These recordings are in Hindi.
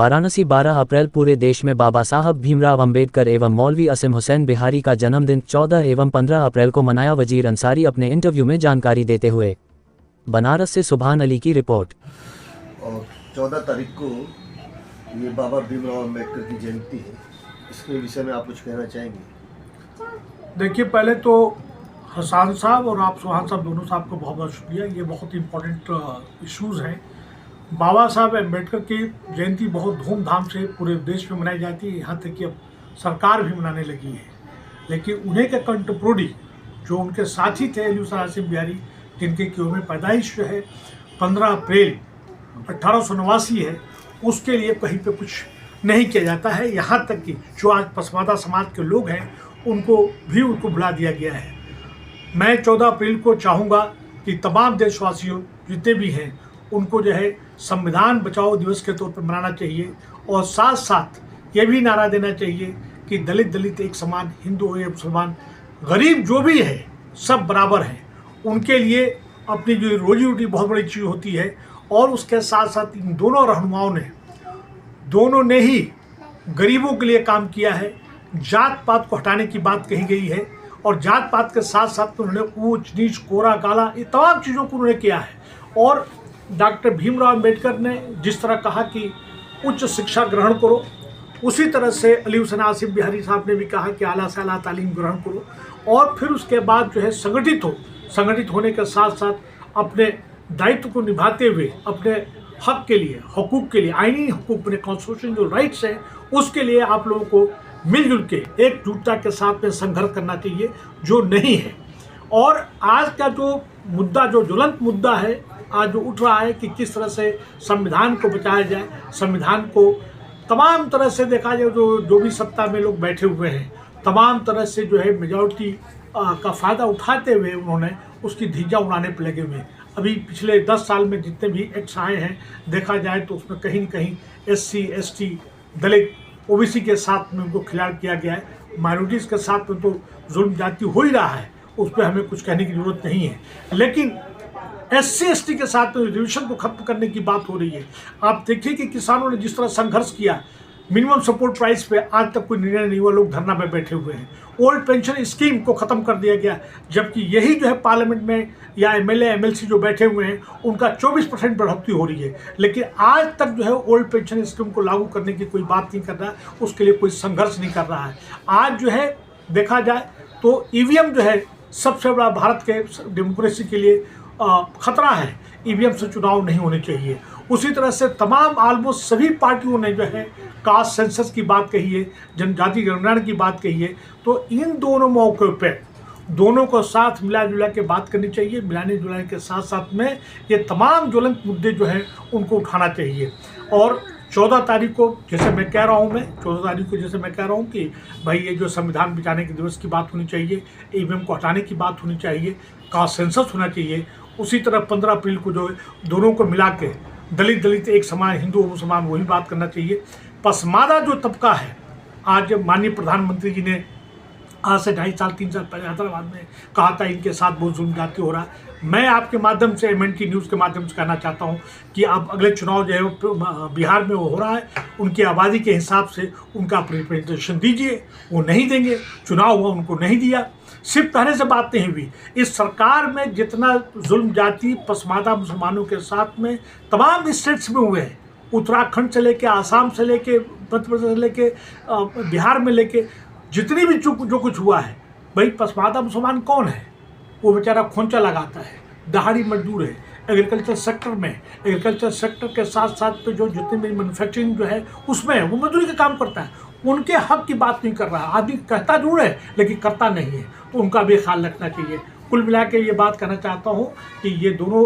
वाराणसी 12 अप्रैल पूरे देश में बाबा साहब भीमराव अंबेडकर एवं मौलवी असीम हुसैन बिहारी का जन्मदिन 14 एवं 15 अप्रैल को मनाया। वजीर अंसारी अपने इंटरव्यू में जानकारी देते हुए। बनारस से सुभान अली की रिपोर्ट। और 14 तारीख को ये बाबा भीमराव अंबेडकर की जयंती है, इसके विषय में आप कुछ कहना चाहेंगे? देखिए, पहले तो हसन साहब और आप सुभान साहब दोनों साहब को बहुत बहुत शुक्रिया। ये बहुत इम्पोर्टेंट इश्यूज़ हैं। बाबा साहब अम्बेडकर की जयंती बहुत धूमधाम से पूरे देश में मनाई जाती है, यहाँ तक कि अब सरकार भी मनाने लगी है। लेकिन उन्हें के कंटेम्पोररी जो उनके साथी थे अलीउसन आसिम बिहारी, जिनके की उम्र पैदाइश जो है 15 अप्रैल 1889 है, उसके लिए कहीं पे कुछ नहीं किया जाता है। यहाँ तक कि जो आज पसमादा समाज के लोग हैं उनको बुला दिया गया है। मैं 14 अप्रैल को चाहूँगा कि तमाम देशवासियों जितने भी हैं उनको जो है संविधान बचाओ दिवस के तौर पर मनाना चाहिए, और साथ साथ ये भी नारा देना चाहिए कि दलित एक समान, हिंदू हो या मुसलमान, गरीब जो भी है सब बराबर हैं। उनके लिए अपनी जो रोजी रोटी बहुत बड़ी चीज़ होती है। और उसके साथ साथ इन दोनों रहनुमाओं ने ही गरीबों के लिए काम किया है। जात पात को हटाने की बात कही गई है, और जात पात के साथ साथ उन्होंने ऊंच नीच कोरा काला ये तमाम चीज़ों को उन्होंने किया है। और डॉक्टर भीमराव अंबेडकर ने जिस तरह कहा कि उच्च शिक्षा ग्रहण करो, उसी तरह से अलीउसन आसिम बिहारी साहब ने भी कहा कि आला से आला तालीम ग्रहण करो, और फिर उसके बाद जो है संगठित होने के साथ साथ अपने दायित्व को निभाते हुए अपने हक के लिए, हकूक़ के लिए, आईनी हकूक़, अपने कॉन्स्टिट्यूशन जो राइट्स हैं उसके लिए आप लोगों को मिलजुल के एकजुटता के साथ में संघर्ष करना चाहिए, जो नहीं है। और आज का जो मुद्दा, जो ज्वलंत मुद्दा है आज जो उठ रहा है कि किस तरह से संविधान को बचाया जाए, संविधान को तमाम तरह से देखा जाए, जो भी सत्ता में लोग बैठे हुए हैं तमाम तरह से जो है मेजॉरिटी का फ़ायदा उठाते हुए उन्होंने उसकी धज्जियां उड़ाने पर लगे हुए हैं। अभी पिछले 10 साल में जितने भी एक्ट्स आए हैं देखा जाए तो उसमें कहीं न कहीं SC ST दलित OBC के साथ में उनको खिलाड़ किया गया है। माइनॉरिटीज़ के साथ में तो जुल्म जाती हो ही रहा है, उस पर हमें कुछ कहने की ज़रूरत नहीं है। लेकिन SC ST के साथ में रिजर्वेशन को खत्म करने की बात हो रही है। आप देखिए कि किसानों ने जिस तरह संघर्ष किया, मिनिमम सपोर्ट प्राइस पे आज तक कोई निर्णय नहीं हुआ, लोग धरना पे बैठे हुए हैं। ओल्ड पेंशन स्कीम को ख़त्म कर दिया गया, जबकि यही जो है पार्लियामेंट में या MLA MLC जो बैठे हुए हैं उनका 24% बढ़ोतरी हो रही है। लेकिन आज तक जो है ओल्ड पेंशन स्कीम को लागू करने की कोई बात नहीं कर रहा है, उसके लिए कोई संघर्ष नहीं कर रहा है। आज जो है देखा जाए तो EVM जो है सबसे बड़ा भारत के डेमोक्रेसी के लिए खतरा है। EVM से चुनाव नहीं होने चाहिए। उसी तरह से तमाम ऑलमोस्ट सभी पार्टियों ने जो है कास्ट सेंसस की बात कही है, जनजाति जनगणना की बात कही है। तो इन दोनों मौक़ों पे दोनों को साथ मिला जुला के बात करनी चाहिए। मिलाने जुलाने के साथ साथ में ये तमाम ज्वलंत मुद्दे जो हैं उनको उठाना चाहिए। और 14 तारीख को जैसे मैं कह रहा हूँ कि भाई ये जो संविधान बचाने के दिवस की बात होनी चाहिए, EVM को हटाने की बात होनी चाहिए, कास्ट सेंसस होना चाहिए। उसी तरह 15 अप्रैल को जो दोनों को मिला के दलित एक समान, हिंदू मुसलमान, वही बात करना चाहिए। पसमादा जो तबका है, आज माननीय प्रधानमंत्री जी ने आज से 2.5 साल 3 साल पहले हैदराबाद में कहा था इनके साथ बहुत जुल्म जाती हो रहा है। मैं आपके माध्यम से MNT न्यूज़ के माध्यम से कहना चाहता हूं कि अब अगले चुनाव जो है बिहार में वो हो रहा है, उनकी आबादी के हिसाब से उनका रिप्रेजेंटेशन दीजिए। वो नहीं देंगे, चुनाव हुआ उनको नहीं दिया। सिर्फ कहने से बात नहीं हुई। इस सरकार में जितना जुल्म जाति पसमादा मुसलमानों के साथ में तमाम स्टेट्स में हुए हैं, उत्तराखंड से लेके आसाम से लेके मध्य प्रदेश से लेके बिहार में लेके जितनी भी जो कुछ हुआ है, भाई पसमादा मुसलमान कौन है? वो बेचारा खोंचा लगाता है, दहाड़ी मजदूर है, एग्रीकल्चर सेक्टर के साथ साथ तो जो जितने भी मैन्युफैक्चरिंग जो है उसमें है, वो मजदूरी का काम करता है। उनके हक की बात नहीं कर रहा है। आदमी कहता जरूर है लेकिन करता नहीं है, तो उनका भी ख्याल रखना चाहिए। कुल मिला के ये बात कहना चाहता हूँ कि ये दोनों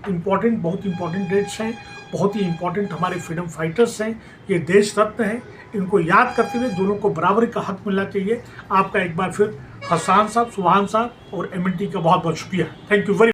बहुत इंपॉर्टेंट डेट्स हैं, बहुत ही इंपॉर्टेंट हमारे फ्रीडम फाइटर्स हैं, ये देश रत्न हैं। इनको याद करते हुए दोनों को बराबरी का हक मिलना चाहिए। आपका एक बार फिर हसन साहब, सुभान साहब और MNT का बहुत बहुत शुक्रिया। Thank you very